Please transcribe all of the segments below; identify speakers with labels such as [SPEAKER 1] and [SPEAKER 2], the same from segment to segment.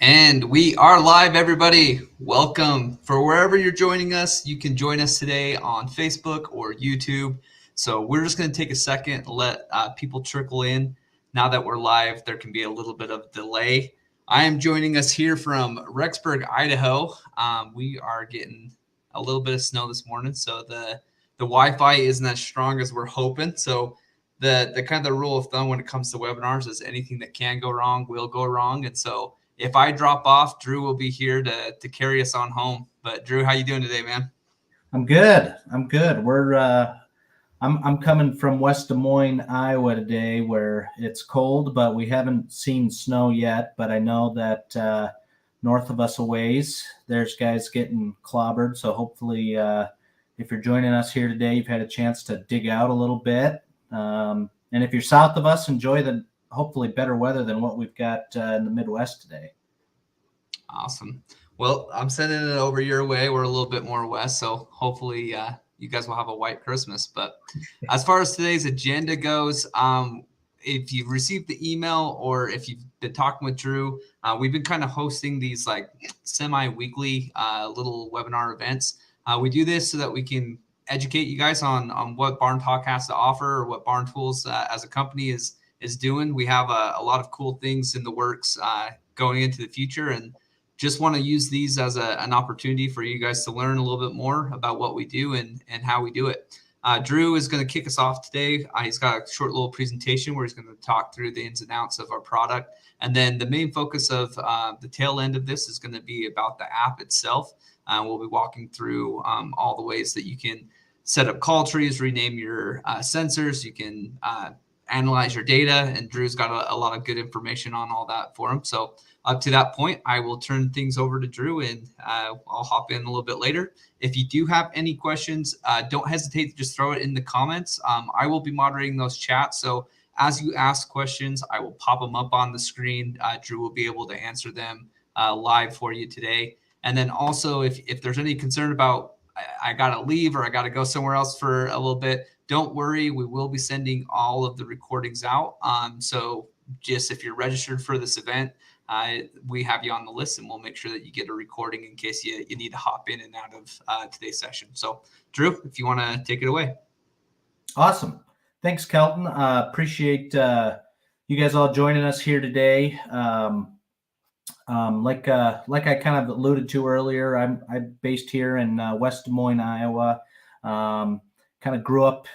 [SPEAKER 1] And we are live, everybody. Welcome. For wherever you're joining us, you can join us today on Facebook or YouTube. So we're just going to take a second, let people trickle in. Now that we're live, there can be a little bit of delay. I am joining us here from Rexburg, Idaho. We are getting a little bit of snow this morning, so the Wi-Fi isn't as strong as we're hoping. So the kind of the rule of thumb when it comes to webinars is anything that can go wrong will go wrong, and so if I drop off, Drew will be here to carry us on home. But Drew, how you doing today, man?
[SPEAKER 2] I'm good. I'm coming from West Des Moines, Iowa today, where it's cold, but we haven't seen snow yet. But I know that north of us a ways, there's guys getting clobbered. So hopefully, if you're joining us here today, you've had a chance to dig out a little bit. And if you're south of us, enjoy the hopefully better weather than what we've got in the Midwest today.
[SPEAKER 1] Awesome. Well, I'm sending it over your way. We're a little bit more west, so hopefully you guys will have a white Christmas. But as far as today's agenda goes, if you've received the email or if you've been talking with Drew, we've been kind of hosting these like semi-weekly little webinar events. We do this so that we can educate you guys on what BarnTalk has to offer or what Barn Tools as a company is doing. We have a lot of cool things in the works going into the future, and just want to use these as an opportunity for you guys to learn a little bit more about what we do and how we do it. Drew is going to kick us off today. He's got a short little presentation where he's going to talk through the ins and outs of our product. And then the main focus of the tail end of this is going to be about the app itself. We'll be walking through all the ways that you can set up call trees, rename your sensors. You can analyze your data, and Drew's got a lot of good information on all that for him. So up to that point, I will turn things over to Drew, and I'll hop in a little bit later. If you do have any questions, don't hesitate to just throw it in the comments. I will be moderating those chats, so as you ask questions, I will pop them up on the screen. Drew will be able to answer them live for you today. And then also, if there's any concern about I got to leave or I got to go somewhere else for a little bit, don't worry. We will be sending all of the recordings out. So just if you're registered for this event, we have you on the list, and we'll make sure that you get a recording in case you need to hop in and out of today's session. So Drew, if you want to take it away.
[SPEAKER 2] Awesome. Thanks, Kelton. Appreciate you guys all joining us here today. Like I kind of alluded to earlier, I'm based here in West Des Moines, Iowa. Kind of grew up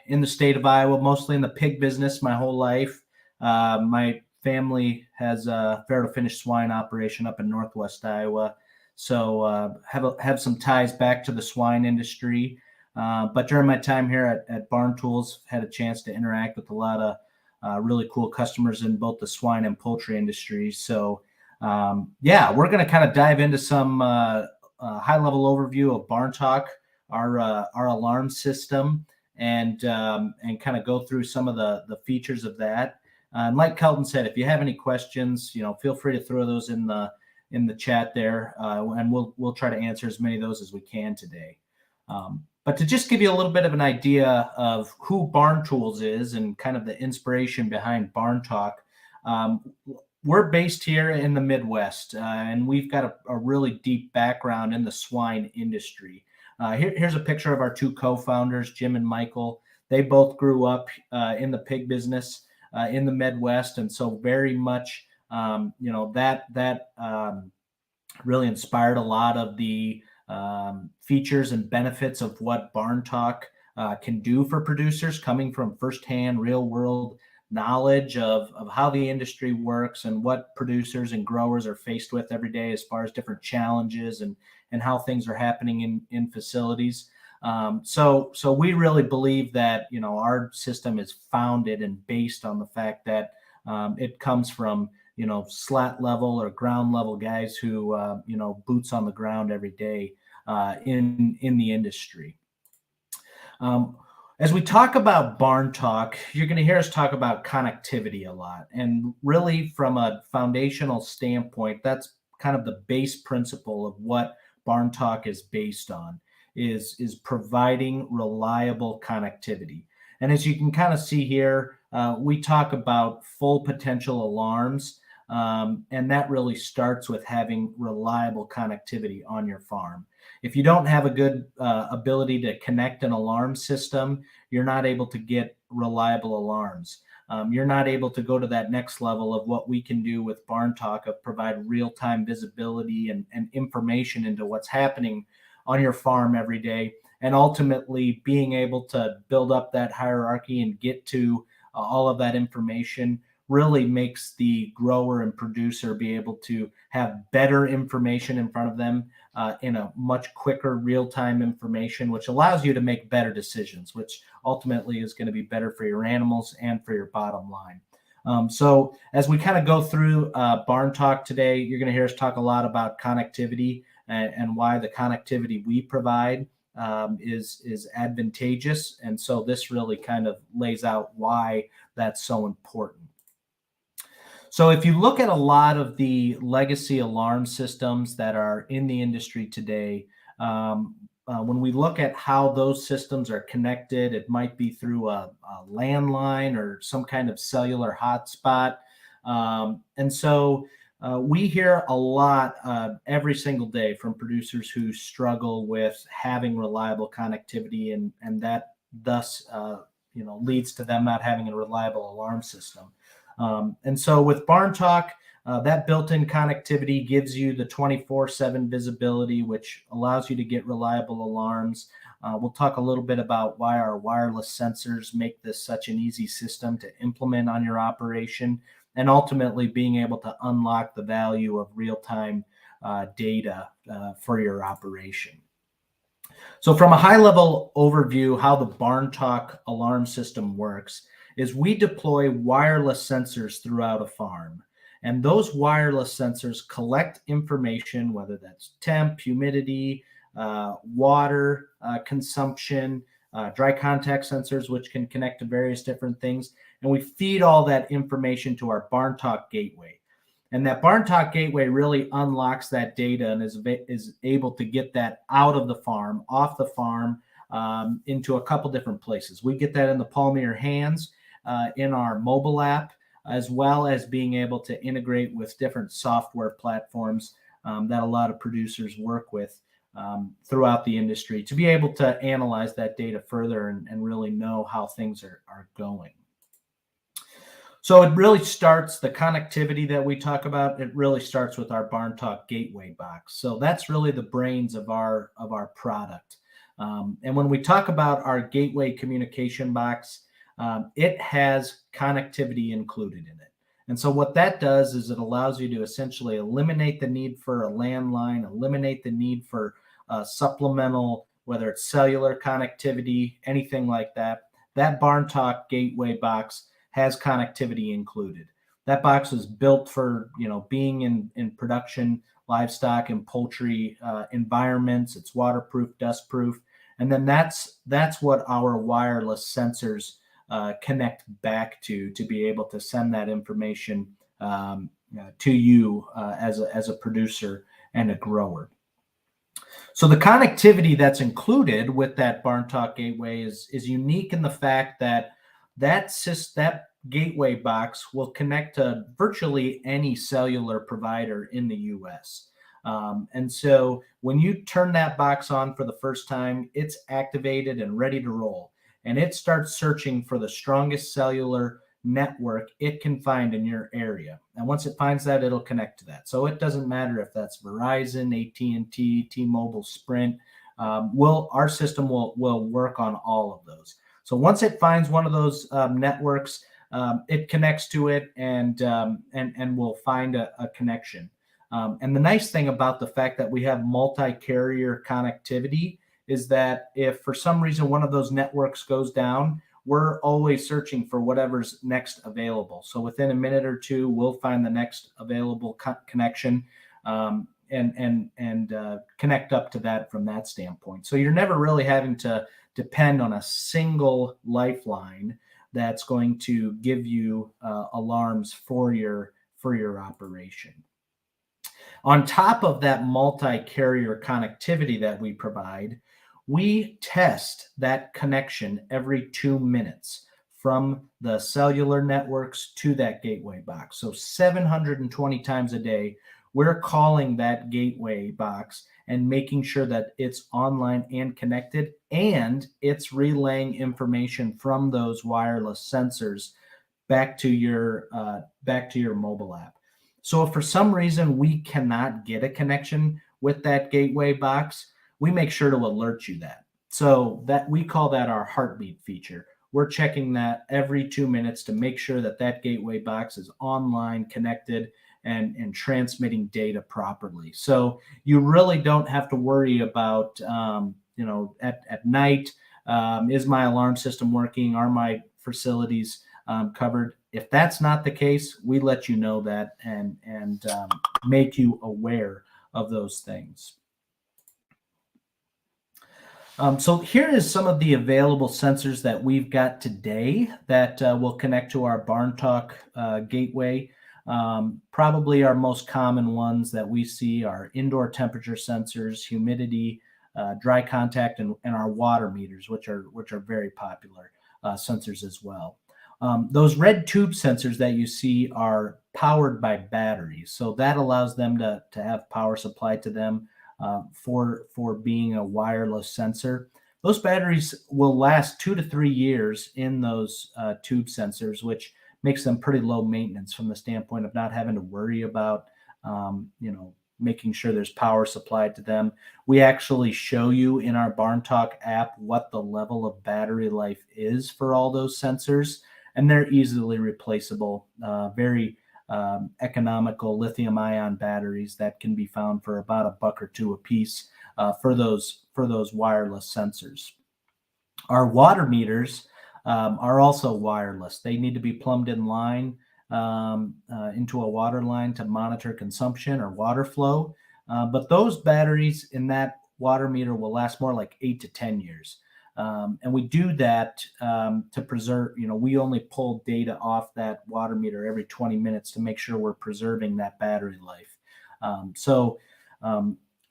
[SPEAKER 2] in the state of Iowa, mostly in the pig business my whole life. My family has a fair to finish swine operation up in Northwest Iowa. So have some ties back to the swine industry. But during my time here at Barn Tools, had a chance to interact with a lot of really cool customers in both the swine and poultry industries. So we're going to kind of dive into some high-level overview of BarnTalk, our alarm system, and kind of go through some of the features of that. And like Kelton said, if you have any questions, feel free to throw those in the chat there, and we'll try to answer as many of those as we can today. But to just give you a little bit of an idea of who Barn Tools is and kind of the inspiration behind BarnTalk, we're based here in the Midwest, and we've got a really deep background in the swine industry. Here's a picture of our two co-founders, Jim and Michael. They both grew up in the pig business in the Midwest, and so very much, that really inspired a lot of the features and benefits of what BarnTalk can do for producers, coming from firsthand, real-world knowledge of how the industry works and what producers and growers are faced with every day as far as different challenges and how things are happening in facilities. So we really believe that, our system is founded and based on the fact that it comes from, slat level or ground level guys who, boots on the ground every day in the industry. As we talk about BarnTalk, you're going to hear us talk about connectivity a lot. And really, from a foundational standpoint, that's kind of the base principle of what BarnTalk is based on, is providing reliable connectivity. And as you can kind of see here, we talk about full potential alarms. And that really starts with having reliable connectivity on your farm. If you don't have a good ability to connect an alarm system, you're not able to get reliable alarms. You're not able to go to that next level of what we can do with BarnTalk, of provide real-time visibility and information into what's happening on your farm every day, and ultimately being able to build up that hierarchy and get to all of that information really makes the grower and producer be able to have better information in front of them in a much quicker real-time information, which allows you to make better decisions, which ultimately is going to be better for your animals and for your bottom line. So as we kind of go through Barn Talk today, you're going to hear us talk a lot about connectivity and why the connectivity we provide is advantageous. And so this really kind of lays out why that's so important. So if you look at a lot of the legacy alarm systems that are in the industry today, when we look at how those systems are connected, it might be through a landline or some kind of cellular hotspot. And so we hear a lot every single day from producers who struggle with having reliable connectivity, and that thus leads to them not having a reliable alarm system. And so with BarnTalk, that built-in connectivity gives you the 24/7 visibility, which allows you to get reliable alarms. We'll talk a little bit about why our wireless sensors make this such an easy system to implement on your operation, and ultimately being able to unlock the value of real-time data for your operation. So from a high-level overview, how the BarnTalk alarm system works is we deploy wireless sensors throughout a farm. And those wireless sensors collect information, whether that's temp, humidity, water consumption, dry contact sensors, which can connect to various different things. And we feed all that information to our BarnTalk gateway. And that BarnTalk gateway really unlocks that data and is able to get that out of the farm, off the farm, into a couple different places. We get that in the palm of your hands, in our mobile app, as well as being able to integrate with different software platforms that a lot of producers work with throughout the industry to be able to analyze that data further and really know how things are going. So it really starts, the connectivity that we talk about, it really starts with our BarnTalk gateway box. So that's really the brains of our product. And when we talk about our gateway communication box, it has connectivity included in it. And so what that does is it allows you to essentially eliminate the need for a landline, eliminate the need for supplemental, whether it's cellular connectivity, anything like that. That BarnTalk gateway box has connectivity included. That box is built for being in production, livestock and poultry environments. It's waterproof, dustproof. And then that's what our wireless sensors connect back to be able to send that information to you as a producer and a grower. So the connectivity that's included with that BarnTalk gateway is unique in the fact that that gateway box will connect to virtually any cellular provider in the US. And so when you turn that box on for the first time, it's activated and ready to roll. And it starts searching for the strongest cellular network it can find in your area. And once it finds that, it'll connect to that. So it doesn't matter if that's Verizon, AT&T, T-Mobile, Sprint. Our system will work on all of those. So once it finds one of those networks, it connects to it and will find a connection. And the nice thing about the fact that we have multi-carrier connectivity is that if for some reason one of those networks goes down, we're always searching for whatever's next available. So within a minute or two, we'll find the next available connection and connect up to that from that standpoint. So you're never really having to depend on a single lifeline that's going to give you alarms for your operation. On top of that multi-carrier connectivity that we provide, we test that connection every 2 minutes from the cellular networks to that gateway box. So 720 times a day, we're calling that gateway box and making sure that it's online and connected, and it's relaying information from those wireless sensors back to your mobile app. So if for some reason we cannot get a connection with that gateway box, we make sure to alert you that. So that we call that our heartbeat feature. We're checking that every 2 minutes to make sure that that gateway box is online, connected, and transmitting data properly. So you really don't have to worry about, at night, is my alarm system working? Are my facilities covered? If that's not the case, we let you know that and make you aware of those things. So here is some of the available sensors that we've got today that will connect to our BarnTalk gateway. Probably our most common ones that we see are indoor temperature sensors, humidity, dry contact, and our water meters, which are very popular sensors as well. Those red tube sensors that you see are powered by batteries, so that allows them to have power supplied to them. For being a wireless sensor. Those batteries will last 2 to 3 years in those tube sensors, which makes them pretty low maintenance from the standpoint of not having to worry about, making sure there's power supplied to them. We actually show you in our BarnTalk app what the level of battery life is for all those sensors, and they're easily replaceable, very economical lithium-ion batteries that can be found for about $1 or $2 a piece for those wireless sensors. Our water meters are also wireless. They need to be plumbed in line into a water line to monitor consumption or water flow. But those batteries in that water meter will last more like 8 to 10 years. And we do that to preserve, we only pull data off that water meter every 20 minutes to make sure we're preserving that battery life.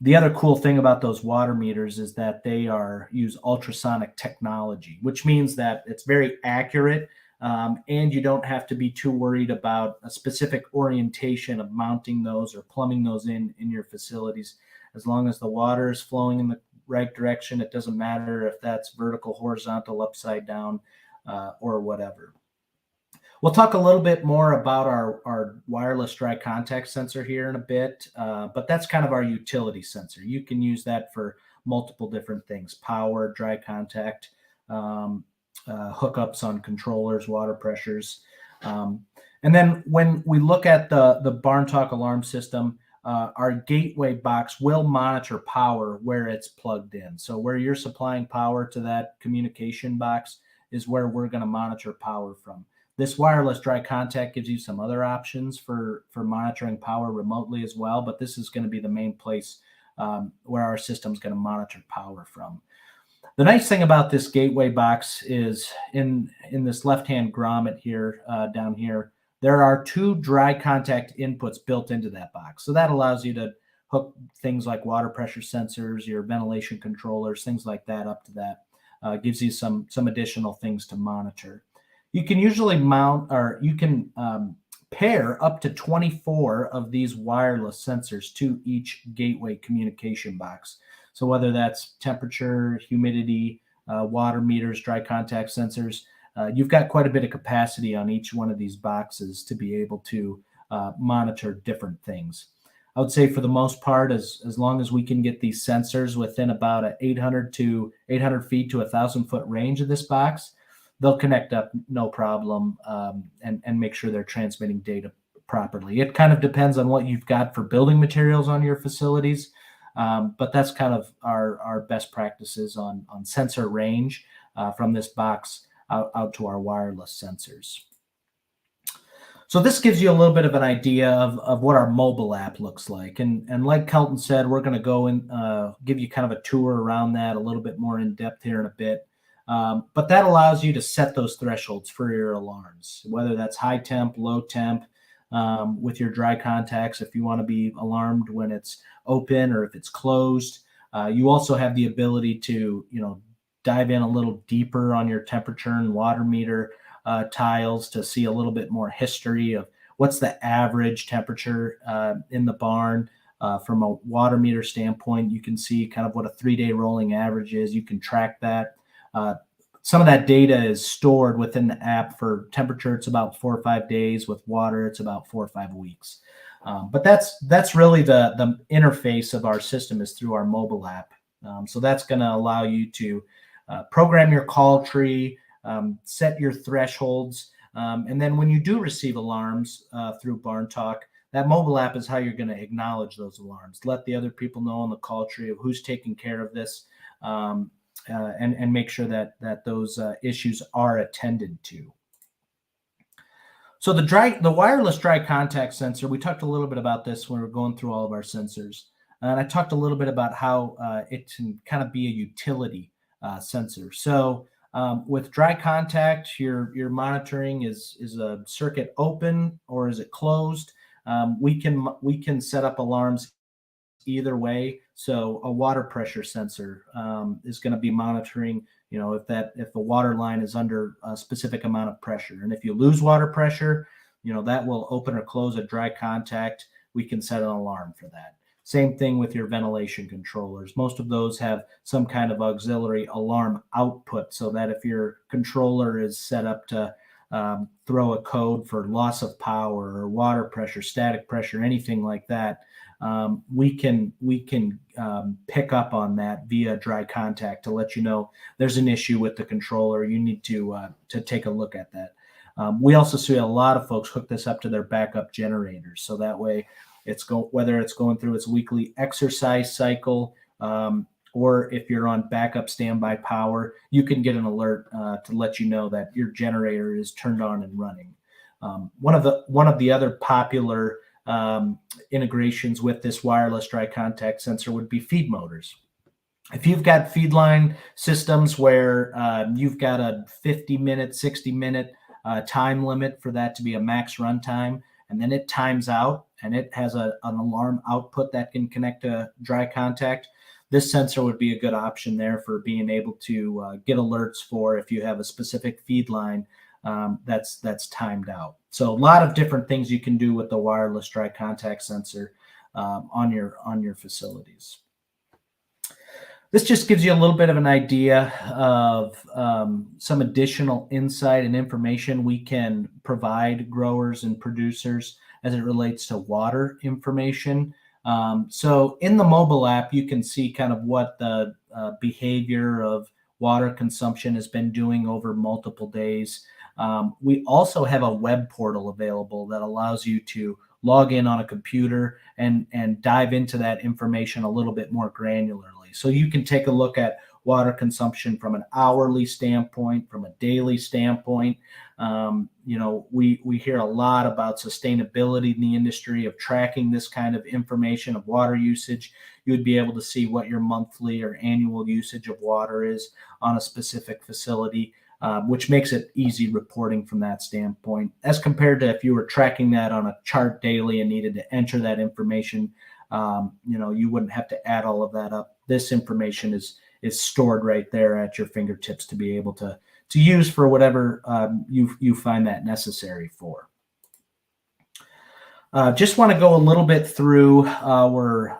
[SPEAKER 2] The other cool thing about those water meters is that they use ultrasonic technology, which means that it's very accurate, and you don't have to be too worried about a specific orientation of mounting those or plumbing those in your facilities. As long as the water is flowing in the right direction, it doesn't matter if that's vertical, horizontal, upside down, or whatever. We'll talk a little bit more about our wireless dry contact sensor here in a bit, but that's kind of our utility sensor. You can use that for multiple different things: power, dry contact, hookups on controllers, water pressures. And then when we look at the BarnTalk alarm system, our gateway box will monitor power where it's plugged in. So where you're supplying power to that communication box is where we're going to monitor power from. This wireless dry contact gives you some other options for monitoring power remotely as well, but this is going to be the main place where our system is going to monitor power from. The nice thing about this gateway box is in this left-hand grommet here, down here, there are 2 dry contact inputs built into that box. So that allows you to hook things like water pressure sensors, your ventilation controllers, things like that up to that. Gives you some additional things to monitor. You can usually mount, or you can pair up to 24 of these wireless sensors to each gateway communication box. So whether that's temperature, humidity, water meters, dry contact sensors, you've got quite a bit of capacity on each one of these boxes to be able to monitor different things. I would say for the most part, as long as we can get these sensors within about an 800 feet to 1,000 foot range of this box, they'll connect up no problem and make sure they're transmitting data properly. It kind of depends on what you've got for building materials on your facilities, but that's kind of our best practices on sensor range from this box out to our wireless sensors. So this gives you a little bit of an idea of what our mobile app looks like. And like Kelton said, we're going to go and give you kind of a tour around that a little bit more in depth here in a bit. But that allows you to set those thresholds for your alarms, whether that's high temp, low temp, with your dry contacts, if you want to be alarmed when it's open or if it's closed. You also have the ability to, dive in a little deeper on your temperature and water meter tiles to see a little bit more history of what's the average temperature in the barn. From a water meter standpoint, you can see kind of what a 3-day rolling average is. You can track that. Some of that data is stored within the app. For temperature, it's about 4 or 5 days. With water, it's about 4 or 5 weeks. But that's really the interface of our system, is through our mobile app. So that's going to allow you to program your call tree, set your thresholds, and then when you do receive alarms through BarnTalk, that mobile app is how you're going to acknowledge those alarms. Let the other people know on the call tree of who's taking care of this, and make sure that those issues are attended to. So the wireless dry contact sensor, we talked a little bit about this when we were going through all of our sensors. And I talked a little bit about how it can kind of be a utility sensor. So with dry contact, your monitoring is a circuit open or is it closed? We can set up alarms either way. So a water pressure sensor is going to be monitoring, if the water line is under a specific amount of pressure, and if you lose water pressure, that will open or close a dry contact. We can set an alarm for that. Same thing with your ventilation controllers. Most of those have some kind of auxiliary alarm output, so that if your controller is set up to throw a code for loss of power or water pressure, static pressure, anything like that, we can pick up on that via dry contact to let you know there's an issue with the controller. You need to take a look at that. We also see a lot of folks hook this up to their backup generators, so that way whether it's going through its weekly exercise cycle, or if you're on backup standby power, you can get an alert to let you know that your generator is turned on and running. One of the other popular integrations with this wireless dry contact sensor would be feed motors. If you've got feed line systems where you've got a 50-minute, 60-minute time limit for that to be a max runtime, and then it times out and it has an alarm output that can connect to dry contact, this sensor would be a good option there for being able to get alerts for if you have a specific feed line that's timed out. So a lot of different things you can do with the wireless dry contact sensor on your facilities. This just gives you a little bit of an idea of some additional insight and information we can provide growers and producers as it relates to water information. So in the mobile app, you can see kind of what the behavior of water consumption has been doing over multiple days. We also have a web portal available that allows you to log in on a computer and dive into that information a little bit more granularly. So you can take a look at water consumption from an hourly standpoint, from a daily standpoint. We hear a lot about sustainability in the industry of tracking this kind of information of water usage. You would be able to see what your monthly or annual usage of water is on a specific facility, which makes it easy reporting from that standpoint, as compared to if you were tracking that on a chart daily and needed to enter that information. You wouldn't have to add all of that up. This information is stored right there at your fingertips to be able to use for whatever you find that necessary for. Just want to go a little bit through our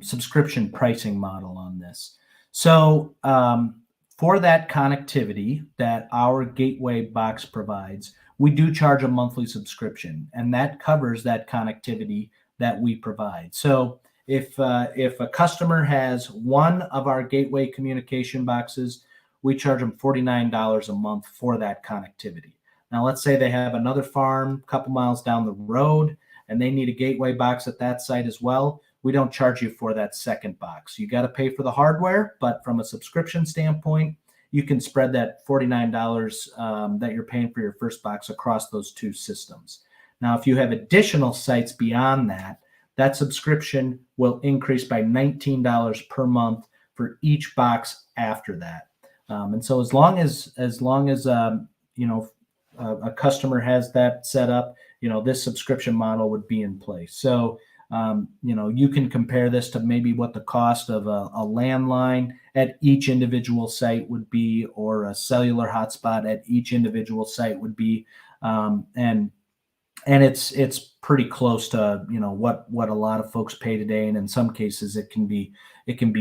[SPEAKER 2] subscription pricing model on this. So for that connectivity that our gateway box provides, we do charge a monthly subscription, and that covers that connectivity that we provide. So if a customer has one of our gateway communication boxes, we charge them $49 a month for that connectivity. Now, let's say they have another farm a couple miles down the road and they need a gateway box at that site as well. We don't charge you for that second box. You got to pay for the hardware, but from a subscription standpoint, you can spread that $49 that you're paying for your first box across those two systems. Now, if you have additional sites beyond that, that subscription will increase by $19 per month for each box after that. And so as long as a customer has that set up, this subscription model would be in place. So You can compare this to maybe what the cost of a landline at each individual site would be, or a cellular hotspot at each individual site would be. And it's pretty close to what a lot of folks pay today, and in some cases it can be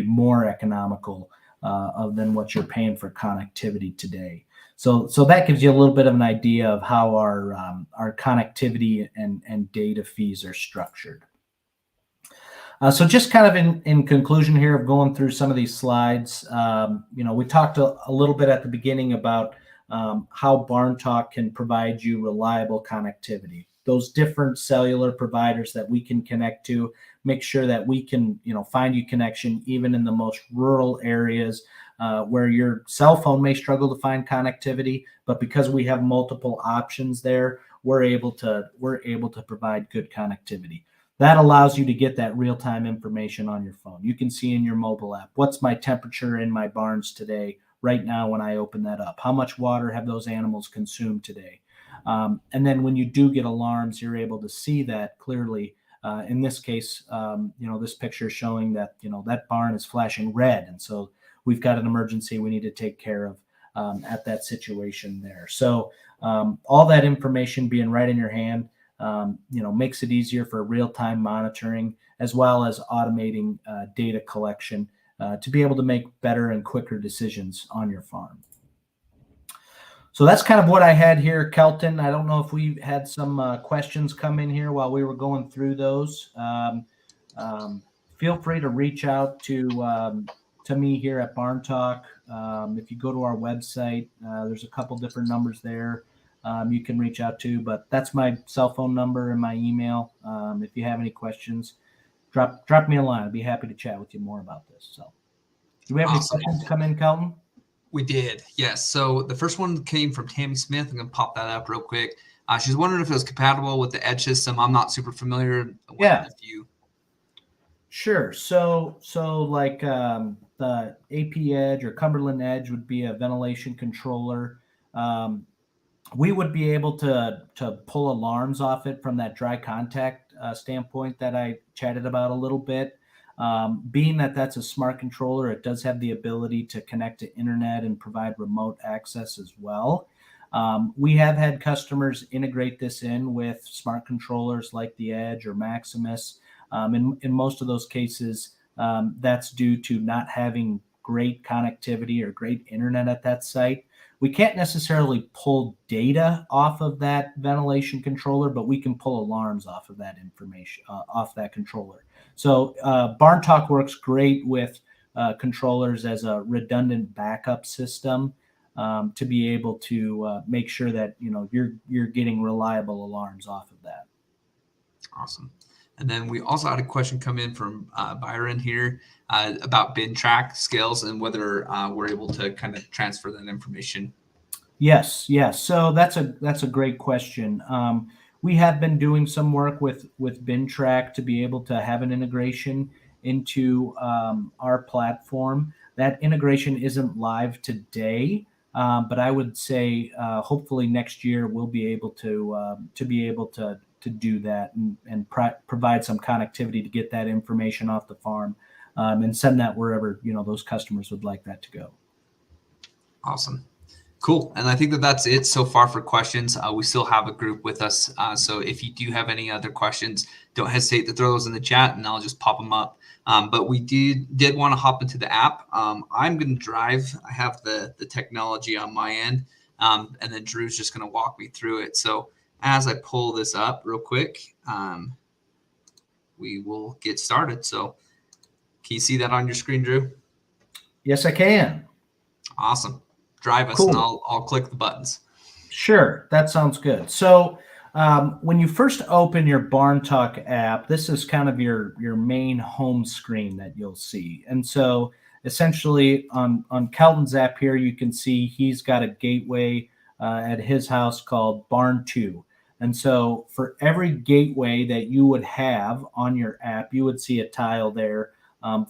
[SPEAKER 2] more economical than what you're paying for connectivity today. So that gives you a little bit of an idea of how our connectivity and data fees are structured. So just kind of in conclusion here of going through some of these slides, we talked a little bit at the beginning about how BarnTalk can provide you reliable connectivity. Those different cellular providers that we can connect to, make sure that we can find you connection even in the most rural areas where your cell phone may struggle to find connectivity, but because we have multiple options there, we're able to provide good connectivity. That allows you to get that real-time information on your phone. You can see in your mobile app, what's my temperature in my barns today, right now when I open that up? How much water have those animals consumed today? And then when you do get alarms, you're able to see that clearly. In this case, this picture showing that, that barn is flashing red. And so we've got an emergency we need to take care of at that situation there. So all that information being right in your hand, makes it easier for real-time monitoring as well as automating data collection to be able to make better and quicker decisions on your farm. So that's kind of what I had here, Kelton. I don't know if we had some questions come in here while we were going through those. Feel free to reach out to me here at BarnTalk. If you go to our website, there's a couple different numbers there. You can reach out to, but that's my cell phone number and my email. If you have any questions, drop me a line. I'd be happy to chat with you more about this. So, do we have any questions come in, Kelton?
[SPEAKER 1] We did, yes. So the first one came from Tammy Smith. I'm going to pop that up real quick. She's wondering if it was compatible with the Edge system. I'm not super familiar.
[SPEAKER 2] Yeah. Sure. So like the AP Edge or Cumberland Edge would be a ventilation controller. We would be able to pull alarms off it from that dry contact standpoint that I chatted about a little bit. Being that that's a smart controller, it does have the ability to connect to internet and provide remote access as well. We have had customers integrate this in with smart controllers like the Edge or Maximus. In most of those cases, that's due to not having great connectivity or great internet at that site. We can't necessarily pull data off of that ventilation controller, but we can pull alarms off of that information, off that controller. So BarnTalk works great with controllers as a redundant backup system to be able to make sure that you're getting reliable alarms off of that.
[SPEAKER 1] Awesome. And then we also had a question come in from Byron here about bin track scales and whether we're able to kind of transfer that information.
[SPEAKER 2] Yes. So that's a great question. We have been doing some work with bin track to be able to have an integration into our platform. That integration isn't live today, but I would say hopefully next year we'll be able to do that and provide some connectivity to get that information off the farm and send that wherever those customers would like that to go.
[SPEAKER 1] Awesome. Cool. And I think that's it so far for questions. We still have a group with us. So if you do have any other questions, don't hesitate to throw those in the chat and I'll just pop them up. But we did want to hop into the app. I'm going to drive. I have the technology on my end. And then Drew's just going to walk me through it. So as I pull this up real quick, we will get started. So can you see that on your screen, Drew?
[SPEAKER 2] Yes, I can.
[SPEAKER 1] Awesome. Drive us, cool. And I'll click the buttons.
[SPEAKER 2] Sure, that sounds good. So when you first open your BarnTalk app, this is kind of your main home screen that you'll see. And so essentially on Kelton's app here, you can see he's got a gateway at his house called Barn 2. And so for every gateway that you would have on your app, you would see a tile there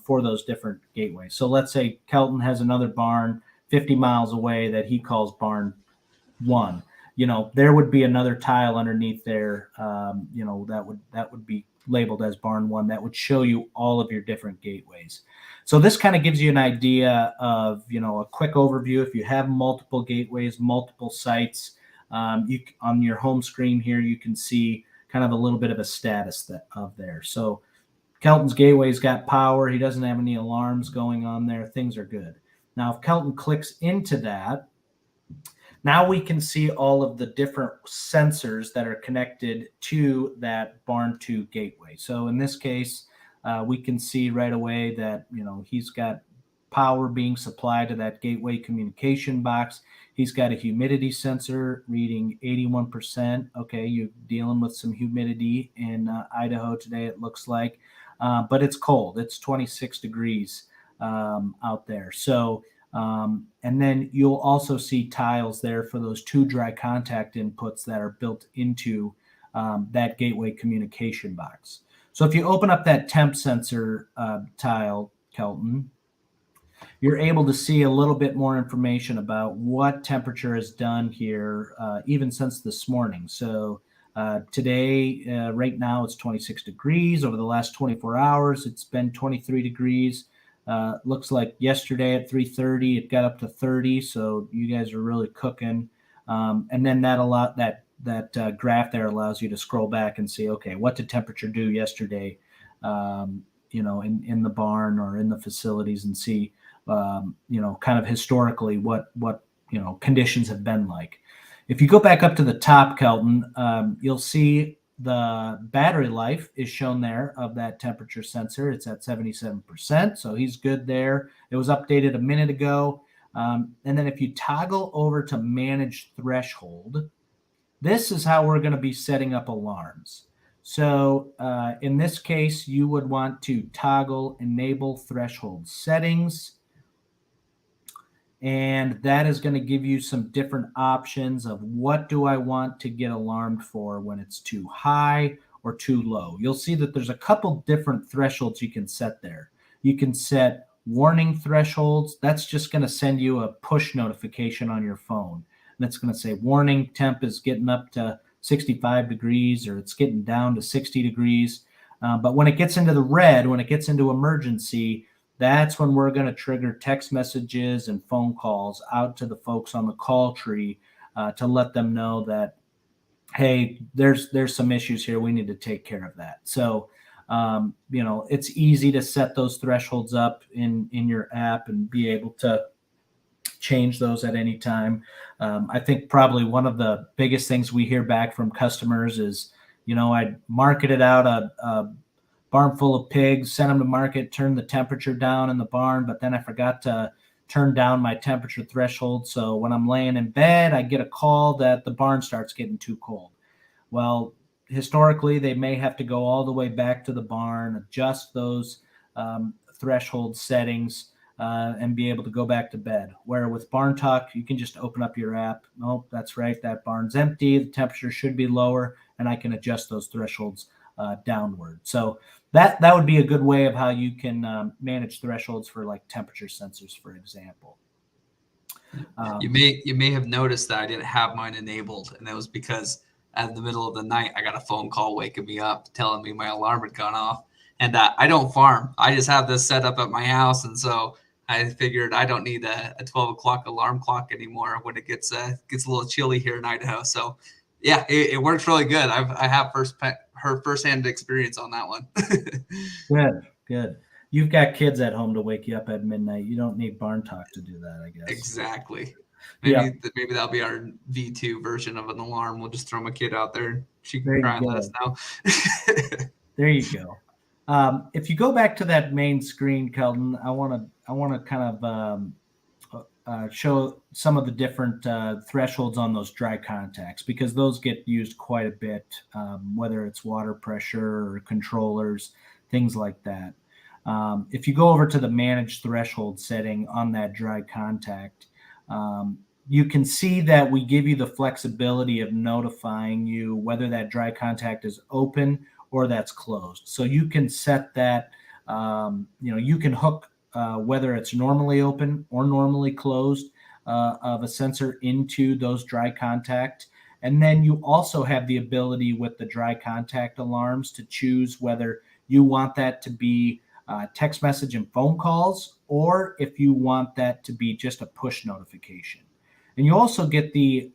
[SPEAKER 2] for those different gateways. So let's say Kelton has another barn 50 miles away that he calls Barn 1. there would be another tile underneath there, that would be labeled as barn 1 that would show you all of your different gateways. So this kind of gives you an idea of, a quick overview. If you have multiple gateways, multiple sites, on your home screen here, you can see kind of a little bit of a status of there. So Kelton's gateway's got power. He doesn't have any alarms going on there. Things are good. Now, if Kelton clicks into that, now we can see all of the different sensors that are connected to that Barn 2 gateway. So in this case, we can see right away that, he's got power being supplied to that gateway communication box. He's got a humidity sensor reading 81%. Okay, you're dealing with some humidity in Idaho today, it looks like. But it's cold. It's 26 degrees out there. So, and then you'll also see tiles there for those 2 dry contact inputs that are built into that gateway communication box. So if you open up that temp sensor tile, Kelton, you're able to see a little bit more information about what temperature has done here, even since this morning. So today, right now, it's 26 degrees. Over the last 24 hours, it's been 23 degrees. Looks like yesterday at 3:30, it got up to 30. So you guys are really cooking. And then that graph there allows you to scroll back and see, okay, what did temperature do yesterday, in the barn or in the facilities, and see, kind of historically what conditions have been like. If you go back up to the top, Kelton, you'll see the battery life is shown there of that temperature sensor. It's at 77%, so he's good there. It was updated a minute ago. And then if you toggle over to manage threshold, this is how we're going to be setting up alarms. So in this case, you would want to toggle enable threshold settings. And that is going to give you some different options of what do I want to get alarmed for when it's too high or too low. You'll see that there's a couple different thresholds you can set there. You can set warning thresholds. That's just going to send you a push notification on your phone. And it's going to say warning, temp is getting up to 65 degrees or it's getting down to 60 degrees. But when it gets into the red, when it gets into emergency, that's when we're going to trigger text messages and phone calls out to the folks on the call tree to let them know that, hey, there's some issues here. We need to take care of that. So, it's easy to set those thresholds up in your app and be able to change those at any time. I think probably one of the biggest things we hear back from customers is, I marketed out a barn full of pigs, sent them to market, turned the temperature down in the barn, but then I forgot to turn down my temperature threshold. So when I'm laying in bed, I get a call that the barn starts getting too cold. Well, historically, they may have to go all the way back to the barn, adjust those threshold settings, and be able to go back to bed. Where with BarnTalk, you can just open up your app. Oh, that's right, that barn's empty. The temperature should be lower, and I can adjust those thresholds downward. So that would be a good way of how you can manage thresholds for like temperature sensors, for example.
[SPEAKER 1] You may have noticed that I didn't have mine enabled, and that was because in the middle of the night I got a phone call waking me up telling me my alarm had gone off. And I don't farm. I just have this set up at my house, and so I figured I don't need a 12 o'clock alarm clock anymore when it gets a little chilly here in Idaho. So yeah, it works really good. I have firsthand experience on that one.
[SPEAKER 2] Good. You've got kids at home to wake you up at midnight. You don't need BarnTalk to do that, I guess.
[SPEAKER 1] Exactly. Maybe that'll be our V2 version of an alarm. We'll just throw my kid out there. She can cry and let us know.
[SPEAKER 2] There you go. If you go back to that main screen, Kelton, I want to kind of show some of the different thresholds on those dry contacts, because those get used quite a bit, whether it's water pressure or controllers, things like that. If you go over to the manage threshold setting on that dry contact, you can see that we give you the flexibility of notifying you whether that dry contact is open or that's closed. So you can set that, you can hook whether it's normally open or normally closed of a sensor into those dry contact. And then you also have the ability with the dry contact alarms to choose whether you want that to be text message and phone calls, or if you want that to be just a push notification. And you also get the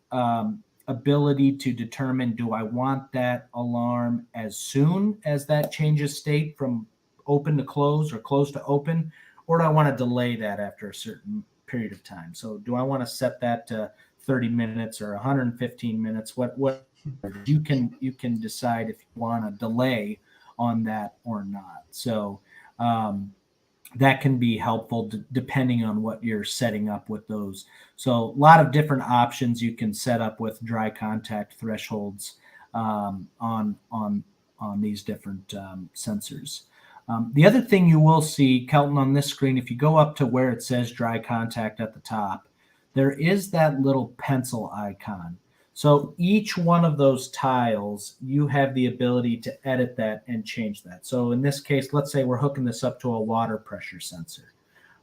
[SPEAKER 2] ability to determine, do I want that alarm as soon as that changes state from open to close or close to open, or do I want to delay that after a certain period of time? So do I want to set that to 30 minutes or 115 minutes? What you can decide if you want to delay on that or not. So that can be helpful depending on what you're setting up with those. So a lot of different options you can set up with dry contact thresholds on these different sensors. The other thing you will see, Kelton, on this screen, if you go up to where it says dry contact at the top, there is that little pencil icon. So each one of those tiles, you have the ability to edit that and change that. So in this case, let's say we're hooking this up to a water pressure sensor.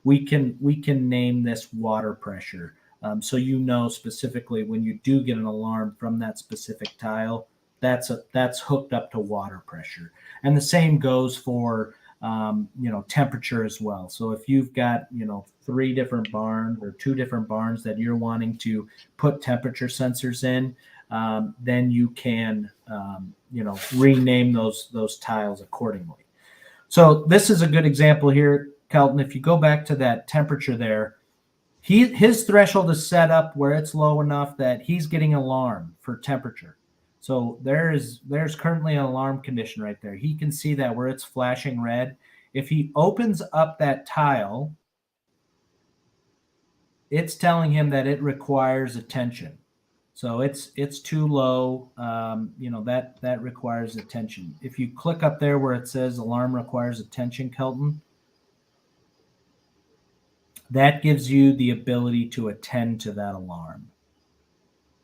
[SPEAKER 2] We can name this water pressure. So you know specifically when you do get an alarm from that specific tile, that's hooked up to water pressure. And the same goes for temperature as well. So if you've got 3 different barns or 2 different barns that you're wanting to put temperature sensors in, then you can rename those tiles accordingly. So this is a good example here, Kelton. If you go back to that temperature there, his threshold is set up where it's low enough that he's getting an alarm for temperature. So there's currently an alarm condition right there. He can see that where it's flashing red. If he opens up that tile, it's telling him that it requires attention. So it's too low. That requires attention. If you click up there where it says alarm requires attention, Kelton, that gives you the ability to attend to that alarm.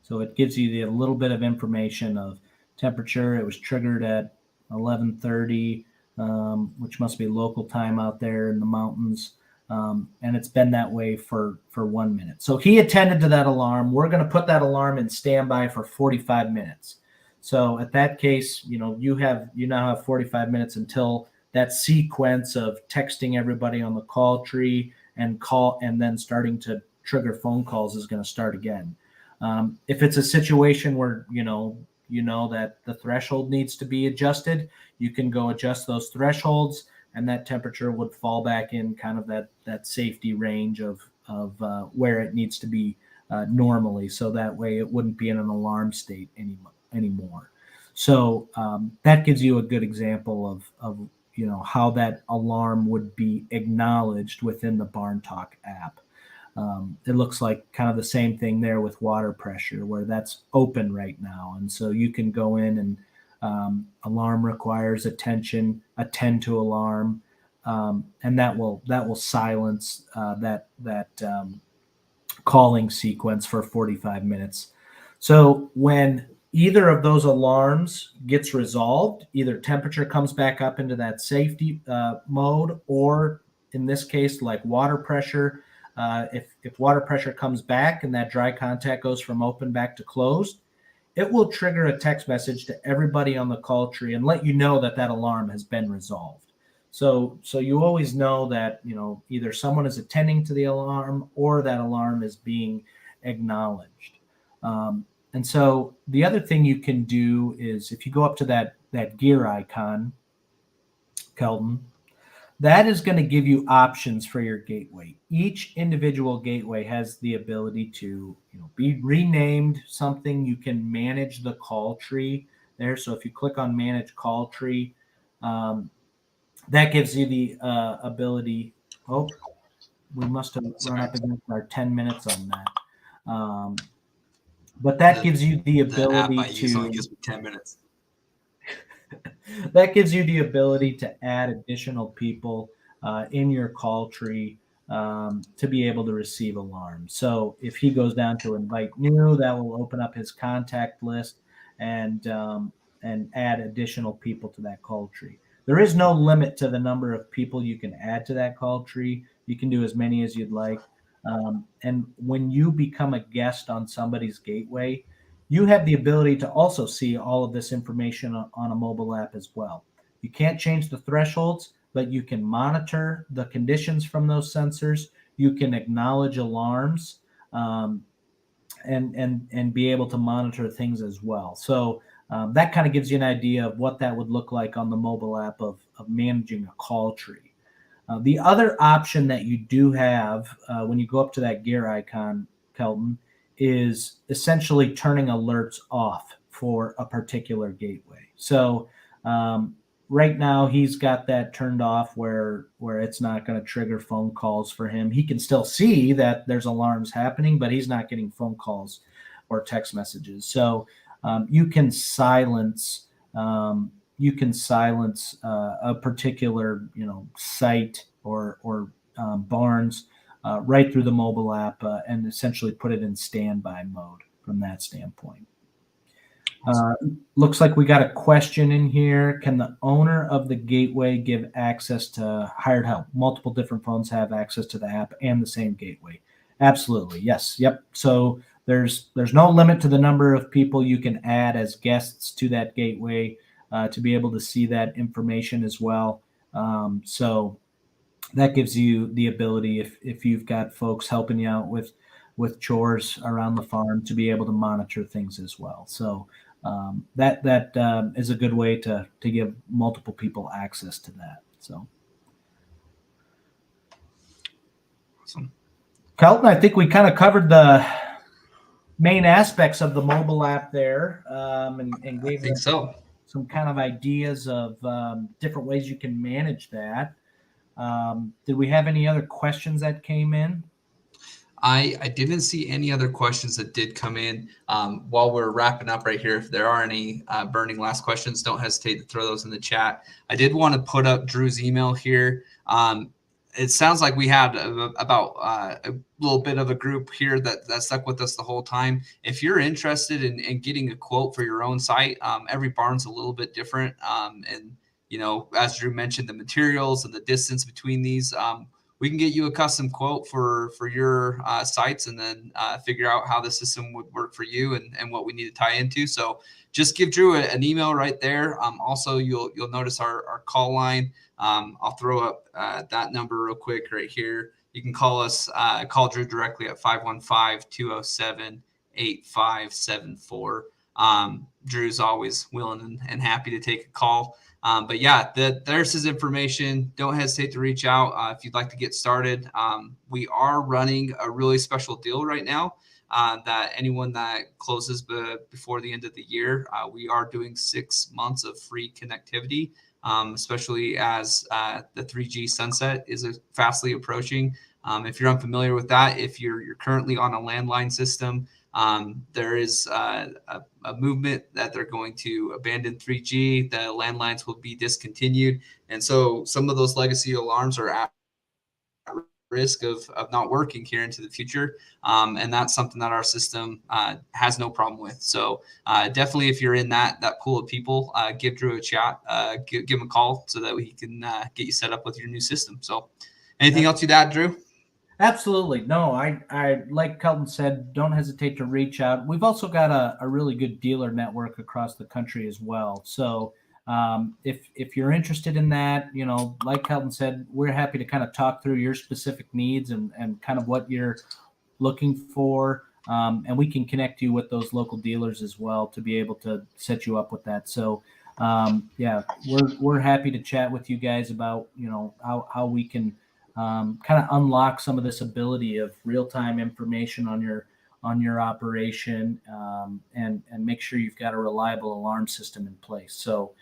[SPEAKER 2] So it gives you a little bit of information of temperature. It was triggered at 11:30, which must be local time out there in the mountains. And it's been that way for 1 minute. So he attended to that alarm. We're going to put that alarm in standby for 45 minutes. So at that case, you now have 45 minutes until that sequence of texting everybody on the call tree and then starting to trigger phone calls is going to start again. If it's a situation where you know that the threshold needs to be adjusted, you can go adjust those thresholds, and that temperature would fall back in kind of that safety range of where it needs to be normally. So that way it wouldn't be in an alarm state anymore. So that gives you a good example of how that alarm would be acknowledged within the BarnTalk app. It looks like kind of the same thing there with water pressure, where that's open right now. And so you can go in and alarm requires attention, attend to alarm, and that will silence that calling sequence for 45 minutes. So when either of those alarms gets resolved, either temperature comes back up into that safety mode, or in this case, like water pressure, if water pressure comes back and that dry contact goes from open back to closed, it will trigger a text message to everybody on the call tree and let you know that alarm has been resolved. So you always know that either someone is attending to the alarm or that alarm is being acknowledged. And so the other thing you can do is, if you go up to that gear icon, Kelton, that is going to give you options for your gateway. Each individual gateway has the ability to be renamed something. You can manage the call tree there. So if you click on manage call tree, that gives you the ability. Oh, we must have run up against our 10 minutes on that. But that gives you the ability
[SPEAKER 1] the app I use only gives me 10 minutes.
[SPEAKER 2] That gives you the ability to add additional people in your call tree to be able to receive alarms. So if he goes down to invite new, that will open up his contact list and add additional people to that call tree. There is no limit to the number of people you can add to that call tree. You can do as many as you'd like. And when you become a guest on somebody's gateway, you have the ability to also see all of this information on a mobile app as well. You can't change the thresholds, but you can monitor the conditions from those sensors. You can acknowledge alarms, and be able to monitor things as well. So that kind of gives you an idea of what that would look like on the mobile app of managing a call tree. The other option that you do have when you go up to that gear icon, Kelton, is essentially turning alerts off for a particular gateway. So right now he's got that turned off where it's not going to trigger phone calls for him. He can still see that there's alarms happening, but he's not getting phone calls or text messages. So you can silence a particular site or Barnes right through the mobile app and essentially put it in standby mode from that standpoint. Looks like we got a question in here. Can the owner of the gateway give access to hired help? Multiple different phones have access to the app and the same gateway. Absolutely. Yes. Yep. So there's no limit to the number of people you can add as guests to that gateway to be able to see that information as well. So that gives you the ability, if you've got folks helping you out with chores around the farm, to be able to monitor things as well. So that is a good way to give multiple people access to that. So,
[SPEAKER 1] awesome.
[SPEAKER 2] Kelton, I think we kind of covered the main aspects of the mobile app there, and gave some kind of ideas of different ways you can manage that. Did we have any other questions that came in?
[SPEAKER 1] I didn't see any other questions that did come in. While we're wrapping up right here, if there are any burning last questions, don't hesitate to throw those in the chat. I did want to put up Drew's email here. It sounds like we had about a little bit of a group here that stuck with us the whole time. If you're interested in getting a quote for your own site, every barn's a little bit different. And, as Drew mentioned, the materials and the distance between these, we can get you a custom quote for your sites, and then figure out how the system would work for you and what we need to tie into. So just give Drew an email right there. Also, you'll notice our call line. I'll throw up that number real quick right here. You can call us, call Drew directly at 515-207-8574. Drew's always willing and happy to take a call. But yeah, there's his information. Don't hesitate to reach out if you'd like to get started. We are running a really special deal right now that anyone that closes before the end of the year, we are doing 6 months of free connectivity, especially as the 3G sunset is fastly approaching. If you're unfamiliar with that, if you're currently on a landline system, there is a movement that they're going to abandon 3G. The landlines will be discontinued. And so some of those legacy alarms are at risk of not working here into the future. And that's something that our system has no problem with. So definitely, if you're in that pool of people, give Drew a chat, give him a call so that we can get you set up with your new system. So anything else you'd add, Drew?
[SPEAKER 2] Absolutely. No, I like Kelton said, don't hesitate to reach out. We've also got a really good dealer network across the country as well. So if you're interested in that, like Kelton said, we're happy to kind of talk through your specific needs and kind of what you're looking for. And we can connect you with those local dealers as well to be able to set you up with that. So yeah, we're happy to chat with you guys about, how we can kind of unlock some of this ability of real-time information on your operation, and make sure you've got a reliable alarm system in place. So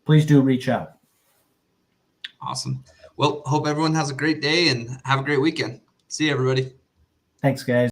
[SPEAKER 2] please do reach out.
[SPEAKER 1] Awesome. Well, hope everyone has a great day and have a great weekend. See you, everybody.
[SPEAKER 2] Thanks, guys.